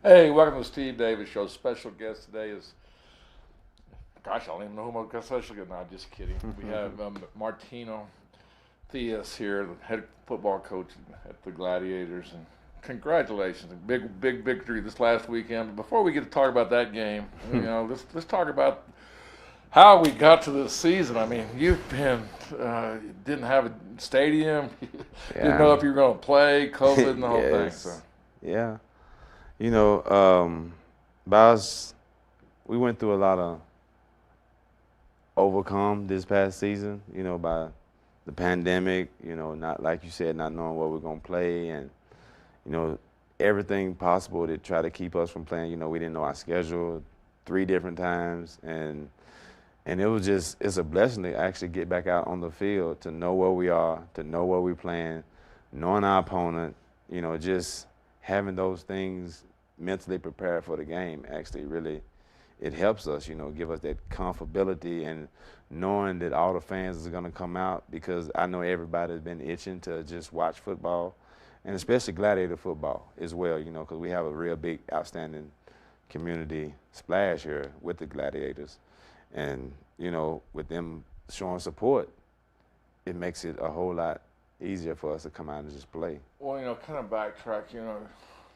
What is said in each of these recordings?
Hey, welcome to the Steve Davis Show. Special guest today is, gosh, I don't even know who my special guest. No, just kidding. We have Martino Theus here, the head football coach at the Gladiators, and congratulations, big victory this last weekend. But before we get to talk about that game, let's talk about how we got to this season. I mean, you've been didn't have a stadium, didn't know if you were going to play, COVID, and the whole thing. So. Yeah. You know, Bowers, we went through a lot of overcome this past season, by the pandemic, not like you said, not knowing what we're going to play and, everything possible to try to keep us from playing. We didn't know our schedule 3 different times. And it was it's a blessing to actually get back out on the field, to know where we are, to know where we're playing, knowing our opponent, just having those things mentally prepared for the game actually really, it helps us, give us that comfortability and knowing that all the fans are going to come out, because I know everybody's been itching to just watch football, and especially Gladiator football as well, because we have a real big, outstanding community splash here with the Gladiators. And, with them showing support, it makes it a whole lot easier for us to come out and just play. Well, kind of backtrack,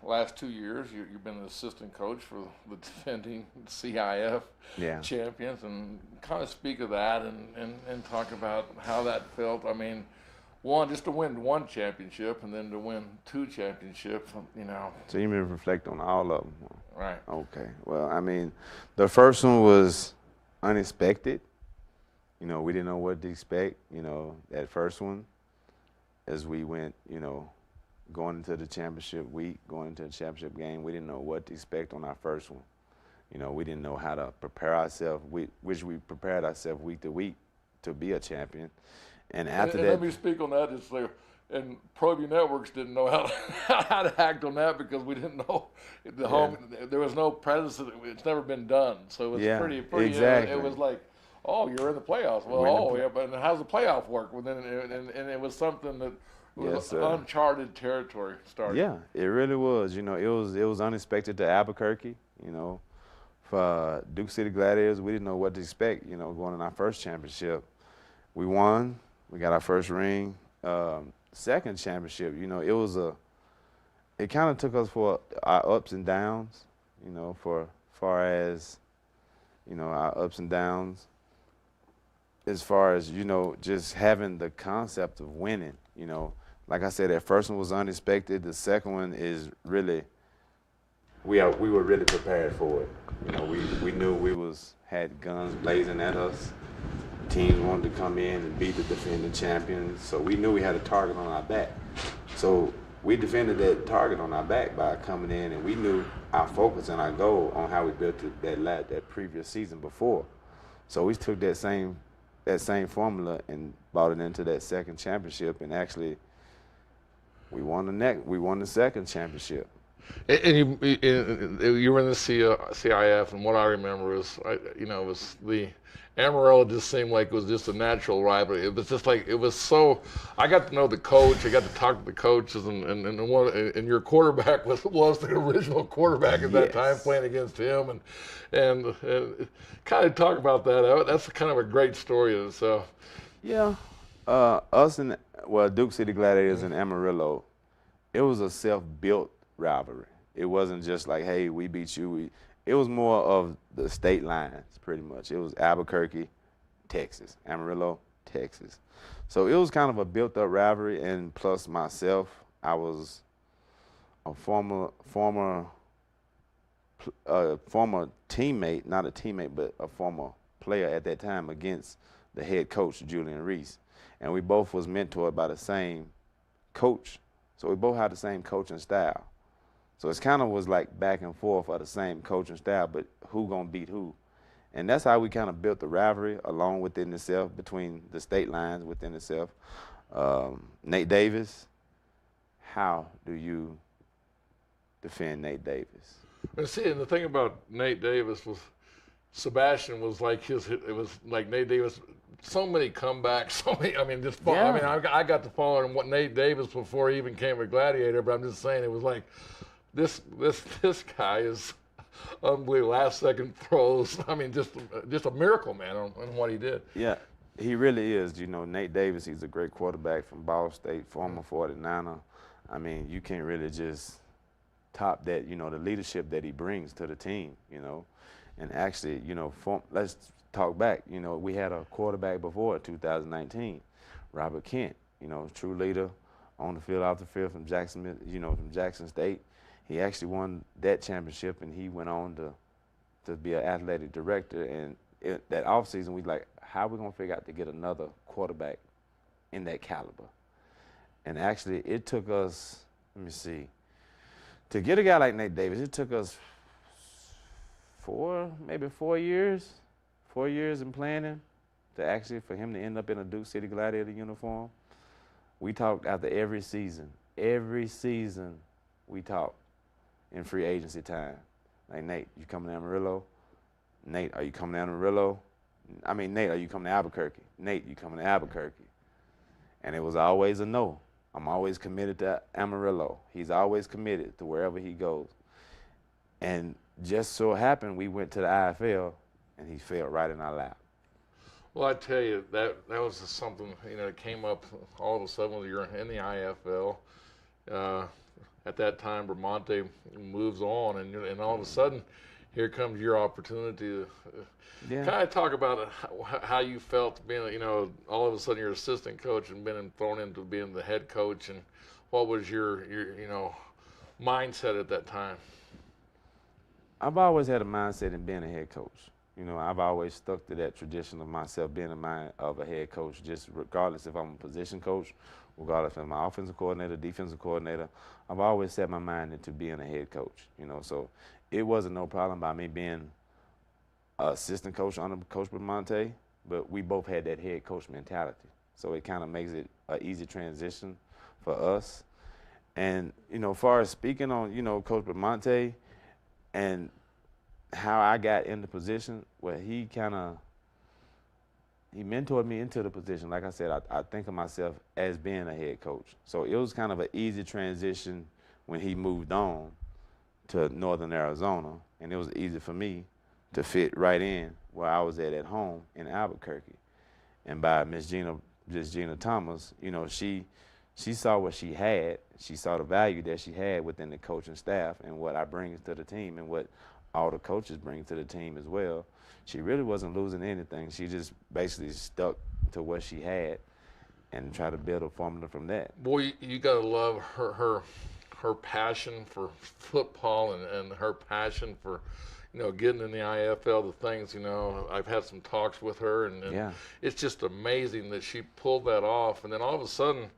last 2 years, you've been an assistant coach for the defending CIF champions, and kind of speak of that and talk about how that felt. I mean, just to win 1 championship and then to win 2 championships, So you mean reflect on all of them? Right. Okay. Well, I mean, the first one was unexpected. We didn't know what to expect, that first one, as we went, going into the championship week, going into the championship game, we didn't know what to expect on our first one. We didn't know how to prepare ourselves, which we prepared ourselves week to week to be a champion. And after that, let me speak on that. It's like, and ProView Networks didn't know how to act on that, because we didn't know home. There was no precedent. It's never been done, so it was pretty. Exactly. It was like, oh, you're in the playoffs. Well, but how's the playoff work? Well, then, and it was something that. Yes, uncharted territory started. Yeah, it really was. It was unexpected to Albuquerque. For Duke City Gladiators, we didn't know what to expect. Going in our first championship, we won. We got our first ring. Second championship, it kind of took us for our ups and downs. For far as our ups and downs, as far as just having the concept of winning. Like I said, that first one was unexpected. The second one is really, we were really prepared for it. We knew we had guns blazing at us. Teams wanted to come in and beat the defending champions, so we knew we had a target on our back. So we defended that target on our back by coming in, and we knew our focus and our goal on how we built that previous season before. So we took that same formula and brought it into that second championship, and actually we won the second championship. And you were in the CIF, and what I remember is, it was the Amarillo just seemed like it was just a natural rivalry. It was just like, it was so, I got to know the coach, I got to talk to the coaches, and your quarterback was the original quarterback at that time, playing against him, and kind of talk about that. That's kind of a great story in itself. Yeah. Duke City Gladiators and Amarillo, it was a self-built rivalry. It wasn't just like, hey, we beat you. It was more of the state lines, pretty much. It was Albuquerque, Texas, Amarillo, Texas. So it was kind of a built-up rivalry, and plus myself, I was a former teammate, not a teammate, but a former player at that time against the head coach, Julian Reese. And we both was mentored by the same coach. So we both had the same coaching style. So it's kind of was like back and forth of the same coaching style, but who gonna beat who? And that's how we kind of built the rivalry along within itself, between the state lines within itself. Nate Davis, how do you defend Nate Davis? And see, and the thing about Nate Davis was, Sebastian was like it was like Nate Davis, so many comebacks, I got to follow what Nate Davis before he even came a Gladiator, but I'm just saying it was like this guy is unbelievable. Last second throws. I mean, just a miracle, man, on what he did. Yeah, he really is. You know, Nate Davis, he's a great quarterback from Ball State, former 49er. I mean, you can't really just top that, you know, the leadership that he brings to the team, you know. And actually, you know, let's talk back. You know, we had a quarterback before 2019, Robert Kent, you know, true leader on the field, off the field from Jackson, you know, from Jackson State. He actually won that championship, and he went on to be an athletic director. And that offseason, we like, how are we going to figure out to get another quarterback in that caliber? And actually, it took us, let me see, to get a guy like Nate Davis, it took us maybe 4 years in planning to actually for him to end up in a Duke City Gladiator uniform. We talked after every season we talked in free agency time. Like, Nate, you coming to Amarillo? Nate, are you coming to Amarillo? I mean, Nate, are you coming to Albuquerque? Nate, you coming to Albuquerque? And it was always a no. I'm always committed to Amarillo. He's always committed to wherever he goes. And just so happened we went to the IFL, and he fell right in our lap. Well, I tell you, that was just something, you know, that came up all of a sudden when you're in the IFL. At that time, Bramante moves on, and all of a sudden, here comes your opportunity to kind of talk about how you felt being, you know, all of a sudden you're assistant coach and being thrown into being the head coach, and what was your you know, mindset at that time? I've always had a mindset in being a head coach. You know, I've always stuck to that tradition of myself being a mind of a head coach, just regardless if I'm a position coach, regardless if I'm an offensive coordinator, defensive coordinator. I've always set my mind into being a head coach, you know. So it wasn't no problem by me being an assistant coach under Coach Bramante, but we both had that head coach mentality. So it kind of makes it an easy transition for us. And, you know, as far as speaking on, you know, Coach Bramante and how I got in the position, well, he mentored me into the position. Like I said, I think of myself as being a head coach. So it was kind of an easy transition when he moved on to Northern Arizona, and it was easy for me to fit right in where I was at home in Albuquerque. And by Miss Gina Thomas, you know, she saw what she had. She saw the value that she had within the coaching staff and what I bring to the team and what all the coaches bring to the team as well. She really wasn't losing anything. She just basically stuck to what she had and tried to build a formula from that. Boy, you got to love her passion for football and her passion for, you know, getting in the IFL, the things, you know, I've had some talks with her, and it's just amazing that she pulled that off. And then all of a sudden,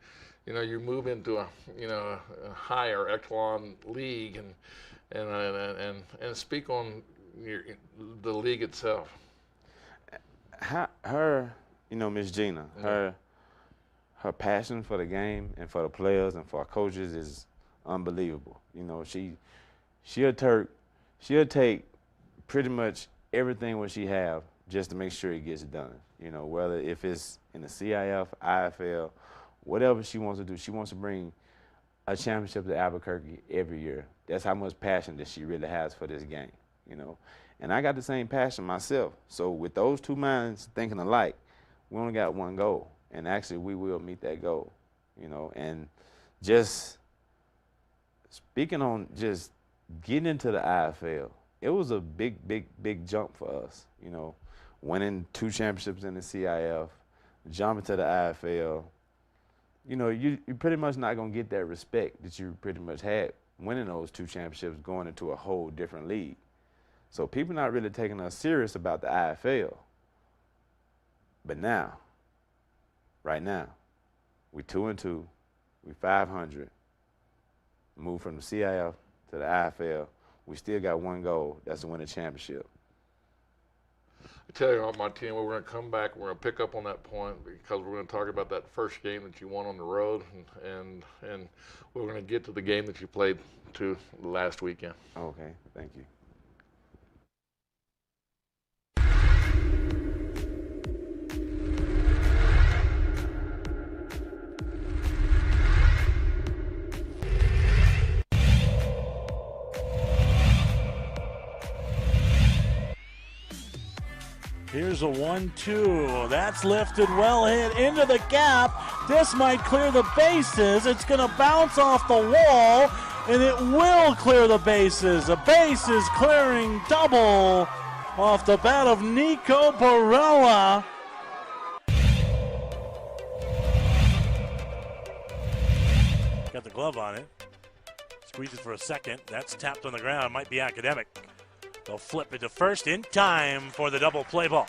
you know, you move into a higher echelon league, and speak on the league itself. Her, you know, Miss Gina, her passion for the game and for the players and for our coaches is unbelievable. You know, she'll take pretty much everything what she have just to make sure it gets done. You know, whether if it's in the CIF, IFL, whatever she wants to do, she wants to bring a championship to Albuquerque every year. That's how much passion that she really has for this game, you know. And I got the same passion myself. So with those two minds thinking alike, we only got one goal. And actually, we will meet that goal, you know. And just speaking on just getting into the IFL, it was a big jump for us, you know. Winning 2 championships in the CIF, jumping to the IFL. You know, you're pretty much not going to get that respect that you pretty much had winning those 2 championships going into a whole different league. So people not really taking us serious about the IFL. But now, right now, we 2-2, we 500, moved from the CIF to the IFL. We still got one goal, that's to win a championship. I tell you what, Martino, we're going to come back. We're going to pick up on that point because we're going to talk about that first game that you won on the road, and we're going to get to the game that you played to last weekend. Okay, thank you. Here's a 1-2. That's lifted, well hit into the gap. This might clear the bases. It's going to bounce off the wall, and it will clear the bases. A bases clearing double off the bat of Nico Barella. Got the glove on it. Squeezes for a second. That's tapped on the ground. Might be academic. They'll flip it to first in time for the double play ball.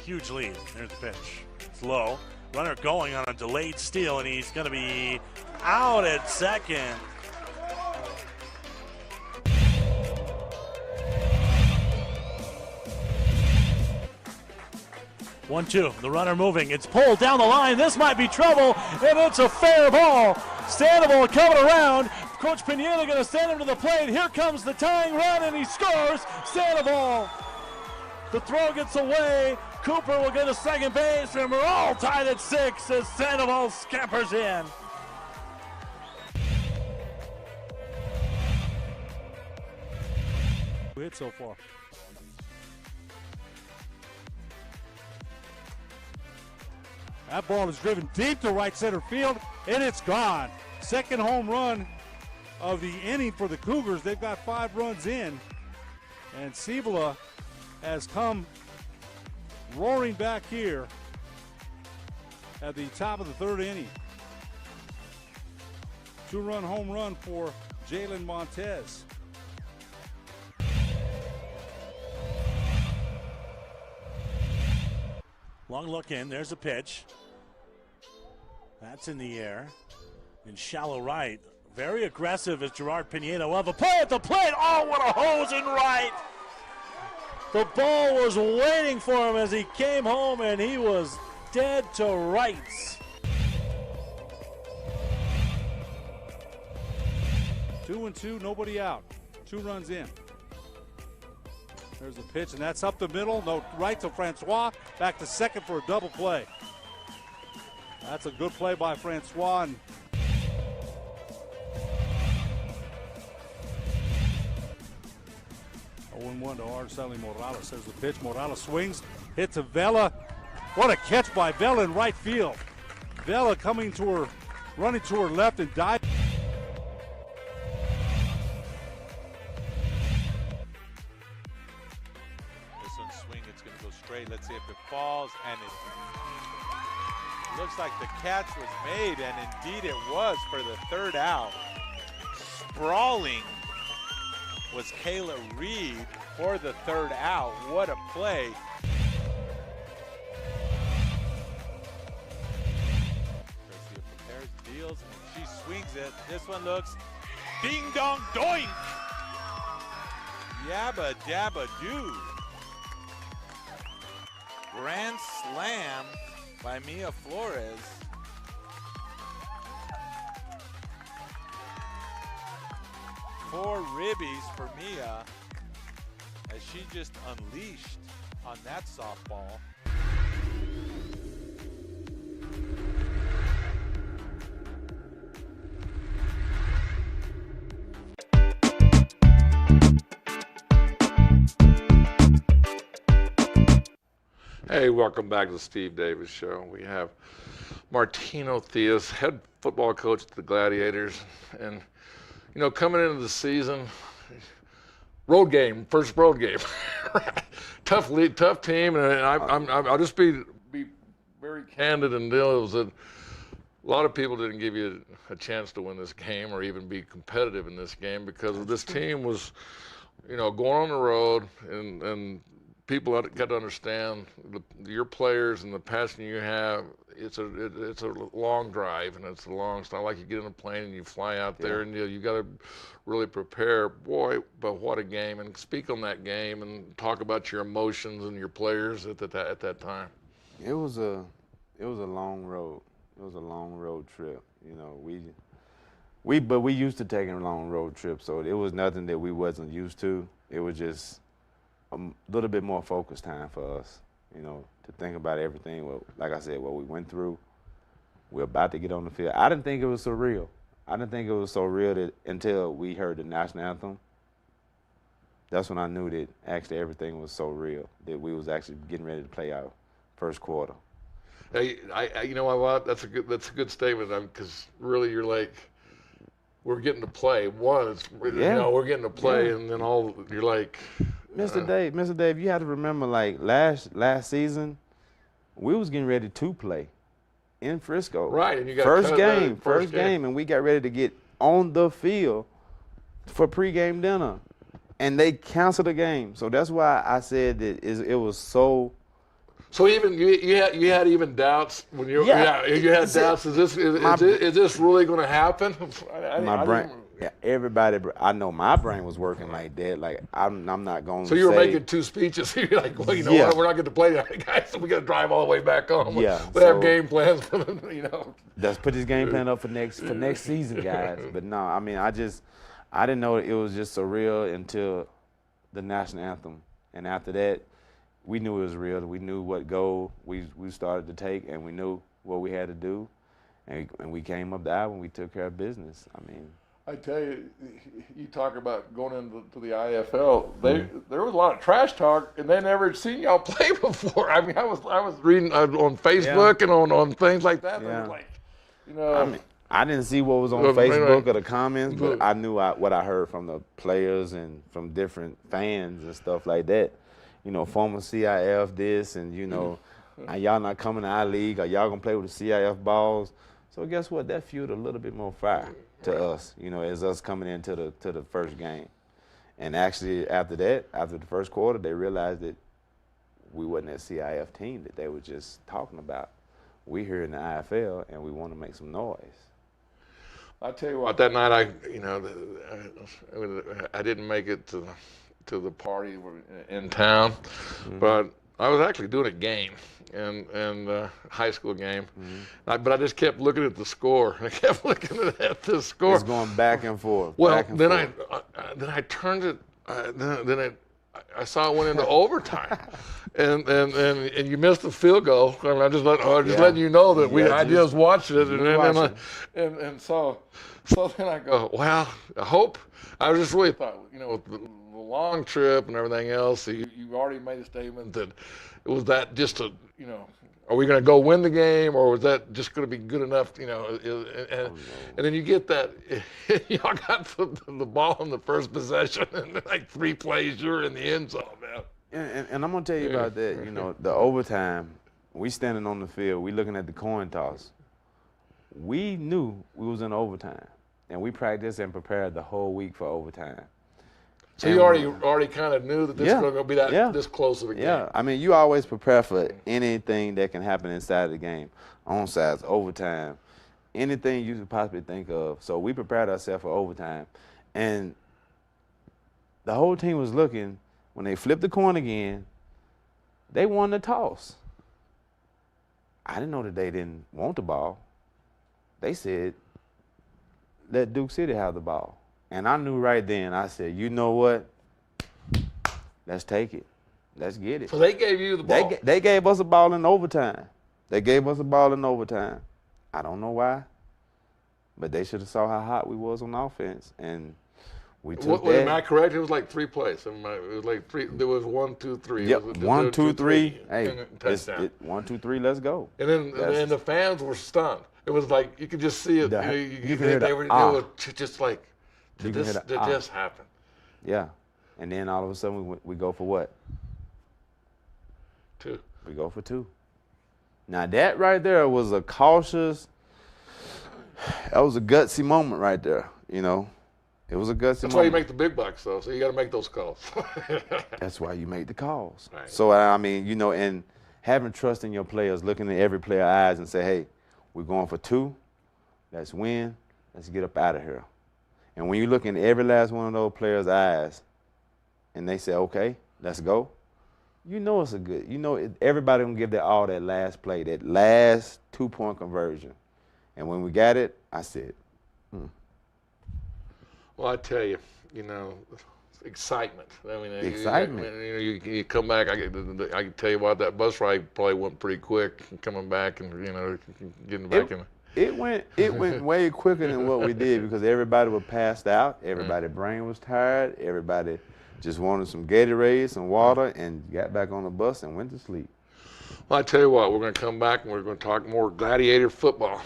Huge lead. There's the pitch. It's low. Runner going on a delayed steal, and he's going to be out at second. One-two. The runner moving. It's pulled down the line. This might be trouble, and it's a fair ball. Sandoval coming around. Coach Pineda going to send him to the plate. Here comes the tying run, and he scores. Sandoval. The throw gets away. Cooper will go to second base, and we're all tied at 6 as Sandoval scampers in. Hit so far. That ball is driven deep to right center field, and it's gone. Second home run of the inning for the Cougars. They've got 5 runs in, and Cibula has come roaring back here at the top of the 3rd inning. 2-run home run for Jalen Montez. Long look in, there's a pitch. That's in the air. In shallow right. Very aggressive as Gerard Pineda will have a play at the plate. Oh, what a hose in right. The ball was waiting for him as he came home, and he was dead to rights. 2-2, nobody out. 2 runs in. There's the pitch, and that's up the middle. No, right to Francois. Back to second for a double play. That's a good play by Francois. And 0-1 to Araceli Morales. There's the pitch. Morales swings, hits to Vela. What a catch by Vela in right field. Vela coming to her, running to her left and diving. This one swing, it's going to go straight. Let's see if it falls, and it looks like the catch was made, and indeed it was for the 3rd out. Sprawling was Kayla Reed for the 3rd out. What a play. Garcia prepares, deals, and she swings it. This one looks ding dong doink. Yabba dabba doo. Grand slam by Mia Flores. Four ribbies for Mia as she just unleashed on that softball. Hey, welcome back to the Steve Davis Show. We have Martino Theus, head football coach at the Gladiators. And, you know, coming into the season, road game, first road game. Tough lead, tough team. And I'll just be very candid and deal is that a lot of people didn't give you a chance to win this game or even be competitive in this game because this team was, you know, going on the road and people got to understand your players and the passion you have. It's a long drive and it's not like you get in a plane and you fly out there and you got to really prepare. Boy, but what a game! And speak on that game and talk about your emotions and your players at that time. It was a long road. It was a long road trip. You know, we used to taking long road trips, so it was nothing that we wasn't used to. It was just a little bit more focused time for us, you know, to think about everything. Well, like I said, what we went through. We're about to get on the field. I didn't think it was so real. I didn't think it was so real until we heard the national anthem that's when I knew that actually everything was so real, that we was actually getting ready to play our first quarter. Hey, you know what? That's a good statement. Because really, you're like, we're getting to play. One, you know, we're getting to play, and then you're like, Mr. Dave, you have to remember, like last season, we was getting ready to play in Frisco. Right, and you got first game, and we got ready to get on the field for pregame dinner, and they canceled the game. So that's why I said that it was so. So even you had even doubts when you had doubts. Is this really going to happen? Everybody, I know my brain was working like that. Like I'm not going. So you were making 2 speeches. You're like, well, you know what? We're not going to play tonight, guys. So we got to drive all the way back home. Yeah, we have game plans for them. You know. Let's put this game plan up for next season, guys. But no, I mean, I didn't know it was just surreal until the national anthem, and after that, we knew it was real. We knew what goal we started to take, and we knew what we had to do, and we came up the aisle and we took care of business. I mean. I tell you, you talk about going into the IFL. There was a lot of trash talk, and they never seen y'all play before. I mean, I was reading on Facebook and on things like that. Yeah. And like, you know, I mean, I didn't see what was on Facebook or the comments, but I knew what I heard from the players and from different fans and stuff like that. You know, former CIF this, and you know, y'all not coming to our league, or y'all gonna play with the CIF balls. So guess what? That fueled a little bit more fire to us, you know, as us coming into the first game. And actually after that, after the first quarter, they realized that we wasn't that CIF team that they were just talking about. We here in the IFL, and we want to make some noise. I tell you what, that night I didn't make it to the party in town, but I was actually doing a game, and high school game, but I just kept looking at the score. I kept looking at the score. It's going back and forth. Well, back and then forth. I turned it. I saw it went into overtime, and you missed the field goal. I mean, letting you know that I just watched it, and so then I go, well, I hope. I just really thought, you know, with the long trip and everything else, you already made a statement that it was that just a, you know, are we going to go win the game, or was that just going to be good enough, you know? And then you get that, y'all got the ball in the first possession, and like 3 plays, you're in the end zone, man. And I'm going to tell you about that. You know, the overtime, we standing on the field, we looking at the coin toss. We knew we was in overtime, and we practiced and prepared the whole week for overtime. So you already kind of knew that this was going to be this close of a game. Yeah, I mean, you always prepare for anything that can happen inside the game, onsides, overtime, anything you could possibly think of. So we prepared ourselves for overtime, and the whole team was looking. When they flipped the coin again, they won the toss. I didn't know that they didn't want the ball. They said, let Duke City have the ball. And I knew right then, I said, you know what? Let's take it. Let's get it. So they gave you the ball. They gave us a ball in overtime. I don't know why, but they should have saw how hot we was on offense. And we took that. Am I correct? It was like 3 plays. It was like 3. There was 1, 2, 3. Yep, 1, 2, 3. Hey, touchdown. 1, 2, 3. Let's go. And then the fans were stunned. It was like you could just see it. They were just like, did this happen? Yeah. And then all of a sudden we go for what? 2. We go for 2. Now that right there was a cautious. That was a gutsy moment right there. You know, it was a gutsy moment. That's why you make the big bucks, though. So you got to make those calls. That's why you make the calls. Right. So I mean, you know, and having trust in your players, looking at every player's eyes and say, hey, we're going for 2. Let's win. Let's get up out of here. And when you look in every last one of those players' eyes, and they say, okay, let's go, you know it's a good. You know everybody gonna give that all that last play, that last 2-point conversion. And when we got it, I said, Well, I tell you, you know, excitement. I mean, excitement. You come back. I can tell you what, that bus ride probably went pretty quick. Coming back and getting back in. It went way quicker than what we did because everybody was passed out. Everybody's brain was tired. Everybody just wanted some Gatorade, some water, and got back on the bus and went to sleep. Well, I tell you what, we're going to come back and we're going to talk more Gladiator football.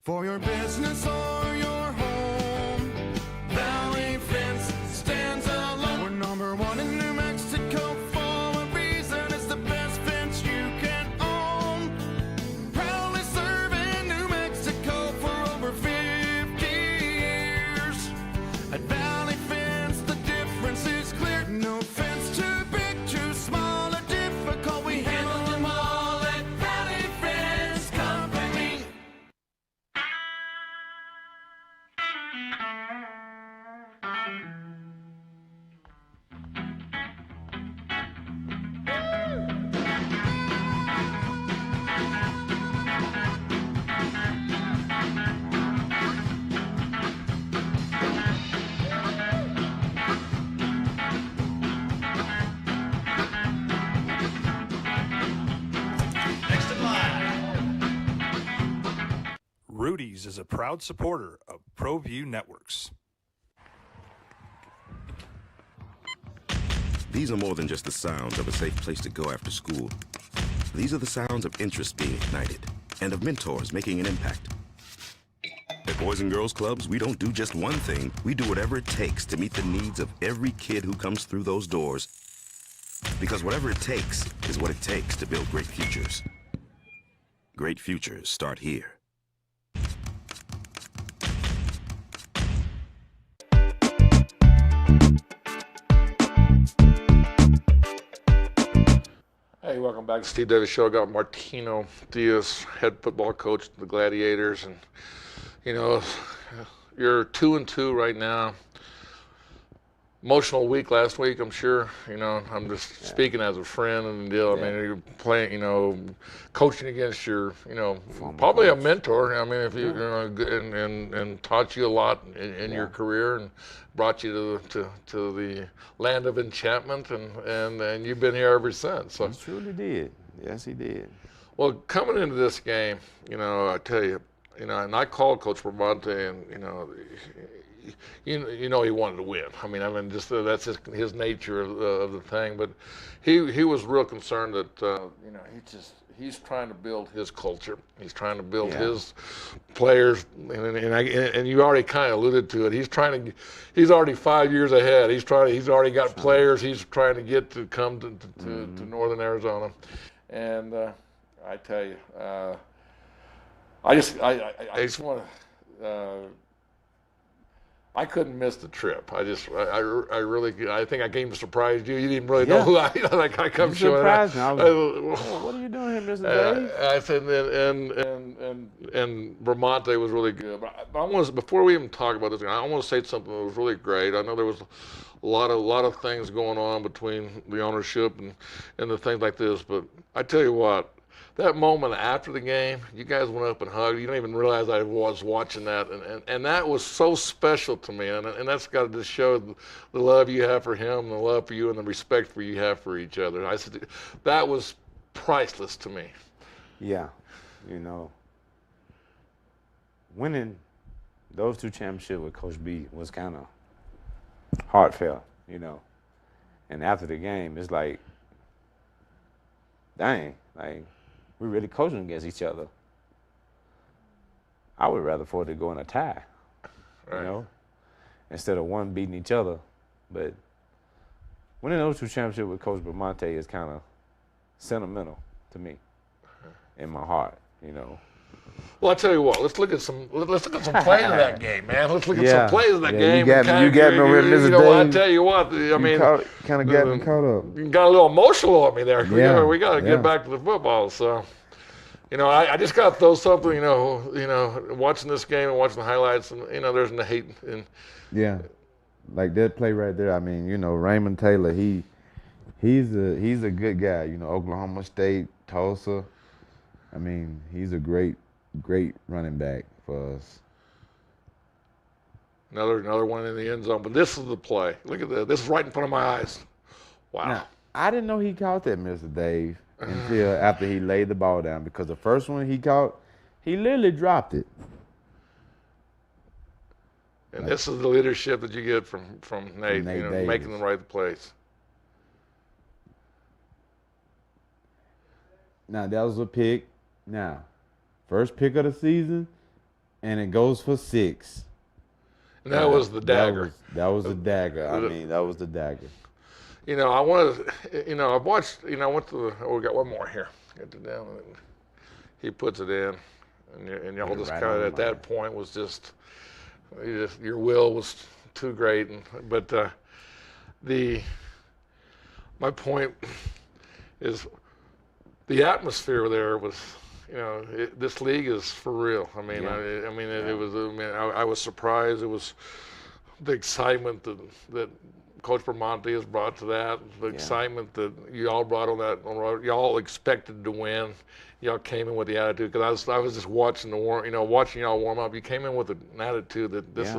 For your business or your home, Valley Fence stands alone. We're number one in New Mexico for a reason. It's the best fence you can own. Proudly serving New Mexico for over 50 years. At Valley Fence, the difference is clear. No fence too big, too small, or difficult. We handle them all at Valley Fence Company. Rudy's is a proud supporter of ProView Networks. These are more than just the sounds of a safe place to go after school. These are the sounds of interest being ignited and of mentors making an impact. At Boys and Girls Clubs, we don't do just one thing. We do whatever it takes to meet the needs of every kid who comes through those doors. Because whatever it takes is what it takes to build great futures. Great futures start here. Hey, welcome back to Steve Davis Show. I got Martino Diaz, head football coach of the Gladiators, and you know, you're 2-2 right now. Emotional week last week, I'm sure. You know, I'm just speaking as a friend and the deal. I mean, you're playing, you know, coaching against your, you know, probably a mentor. I mean, if you, you know, and taught you a lot in your career and brought you to the land of enchantment, and you've been here ever since. So He truly did. Yes, he did. well, coming into this game, you know, I tell you, you know, and I called Coach Bramante, and you know he wanted to win. I mean, just that's his nature of the thing. But he was real concerned that you know he's trying to build his culture. He's trying to build his players, and you already kind of alluded to it. He's already 5 years ahead. He's already got players. He's trying to get to come to Northern Arizona, and I tell you, I just want to. I couldn't miss the trip. I think I came to surprise you. You didn't really know who I come showing up. Surprised me. I was what are you doing here, Mr. Dave? I said, and Bramante was really good. But before we even talk about this, I want to say something that was really great. I know there was a lot of things going on between the ownership and the things like this. But I tell you what, that moment after the game, you guys went up and hugged. You don't even realize I was watching that, and that was so special to me. And that's got to just show the love you have for him, the love for you, and the respect you have for each other. I said that was priceless to me. Yeah, you know, winning those two championships with Coach B was kind of heartfelt, you know. And after the game, it's like, dang, like, we're really coaching against each other. I would rather for it to go in a tie, you know, instead of one beating each other. But winning those two championships with Coach Bramante is kind of sentimental to me in my heart, you know. Well, I tell you what, let's look at some plays of that game, man. Let's look at some plays of that game. You got me with Mr. You know, I Dave. tell you what, I mean, kind of got me caught up. You got a little emotional on me there. Yeah, We got to get back to the football. So, you know, I just got to throw something. You know, watching this game and watching the highlights, and you know, there's no hate. And yeah, like that play right there. I mean, you know, Raymond Taylor, he's a good guy. You know, Oklahoma State, Tulsa. I mean, he's a great running back for us. Another one in the end zone. But this is the play. Look at this. This is right in front of my eyes. Wow. Now, I didn't know he caught that, Mr. Dave, until after he laid the ball down, because the first one he caught, he literally dropped it. And this is the leadership that you get from Nate, Nate you know, Davis. making the right plays. Now that was a pick. Now, first pick of the season, and it goes for 6. And that was the dagger. That was the dagger. I mean, that was the dagger. You know, I wanted, you know, I've watched, you know, I went to the, oh, we got one more here. Get it down. And he puts it in. And y'all just Right kind of on at the line. that point was just, your will was too great. But my point is the atmosphere there was, you know, this league is for real. I mean, Yeah. I mean, it was. I mean, I was surprised. It was the excitement that Coach Bramante has brought to that. The excitement that y'all brought on that. Y'all expected to win. Y'all came in with the attitude, because I was just watching watching y'all warm up. You came in with an attitude that this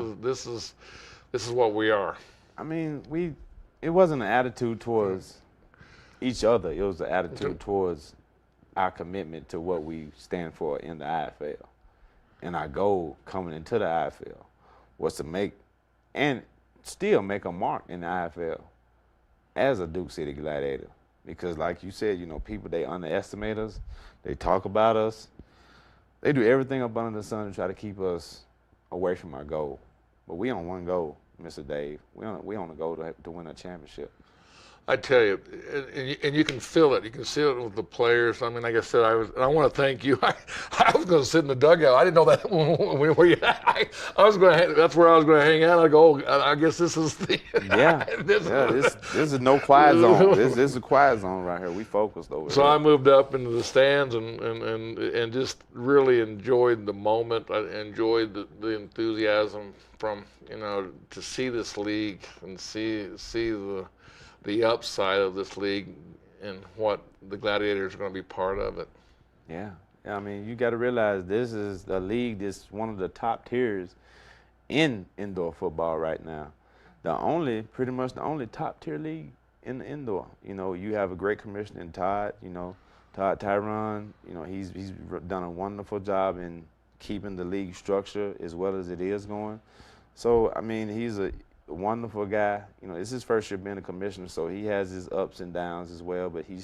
is what we are. I mean, it wasn't an attitude towards each other. It was an attitude towards our commitment to what we stand for in the IFL. And our goal coming into the IFL was to make and still make a mark in the IFL as a Duke City Gladiator. Because like you said, you know, people, they underestimate us. They talk about us. They do everything up under the sun to try to keep us away from our goal. But we on one goal, Mr. Dave. We on a goal to win a championship. I tell you, and you can feel it. You can see it with the players. I mean, like I said, I want to thank you. I was going to sit in the dugout. I didn't know that where you. I was going to. That's where I was going to hang out. I go. Oh, I guess this is the. This is no quiet zone. This is a quiet zone right here. We focused over. So here. I moved up into the stands and just really enjoyed the moment. I enjoyed the enthusiasm from, you know, to see this league and see the upside of this league and what the Gladiators are going to be part of it. Yeah. I mean, you got to realize this is a league that's one of the top tiers in indoor football right now. Pretty much the only top tier league in the indoor. You know, you have a great commissioner in Todd, you know, Todd Tyron. You know, he's done a wonderful job in keeping the league structure as well as it is going. So, I mean, he's a wonderful guy. You know, it's his first year being a commissioner, so he has his ups and downs as well, but he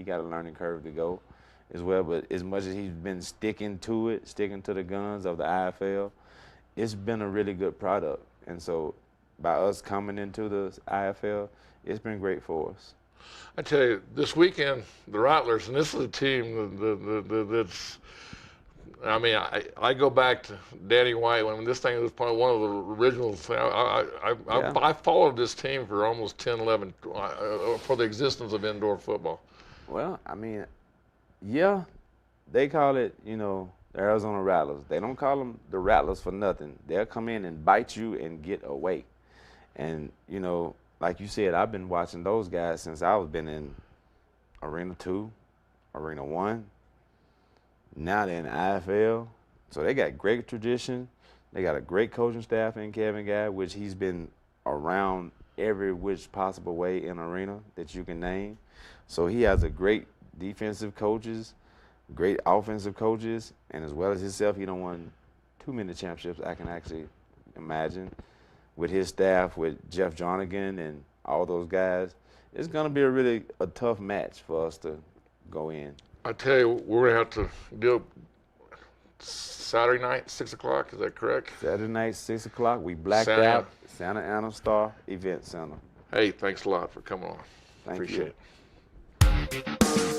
got a learning curve to go as well. But as much as he's been sticking to the guns of the IFL, it's been a really good product. And so by us coming into the IFL, it's been great for us. I tell you, this weekend, the Rattlers, and this is a team that's, I mean, I go back to Danny White when this thing was probably one of the originals. I followed this team for almost 10, 11, for the existence of indoor football. Well, I mean, yeah, they call it, you know, the Arizona Rattlers. They don't call them the Rattlers for nothing. They'll come in and bite you and get away. And, you know, like you said, I've been watching those guys since I've been in Arena 2, Arena 1. Now they're in the IFL. So they got great tradition. They got a great coaching staff in Kevin Guy, which he's been around every which possible way in Arena that you can name. So he has a great defensive coaches, great offensive coaches, and as well as himself, he don't won too many championships I can actually imagine. With his staff, with Jeff Jonigan and all those guys, it's going to be a tough match for us to go in. I tell you, we're going to have to do it Saturday night, 6 o'clock. Is that correct? Saturday night, 6 o'clock. We blacked out Santa Ana Star Event Center. Hey, thanks a lot for coming on. Thank Appreciate you. it.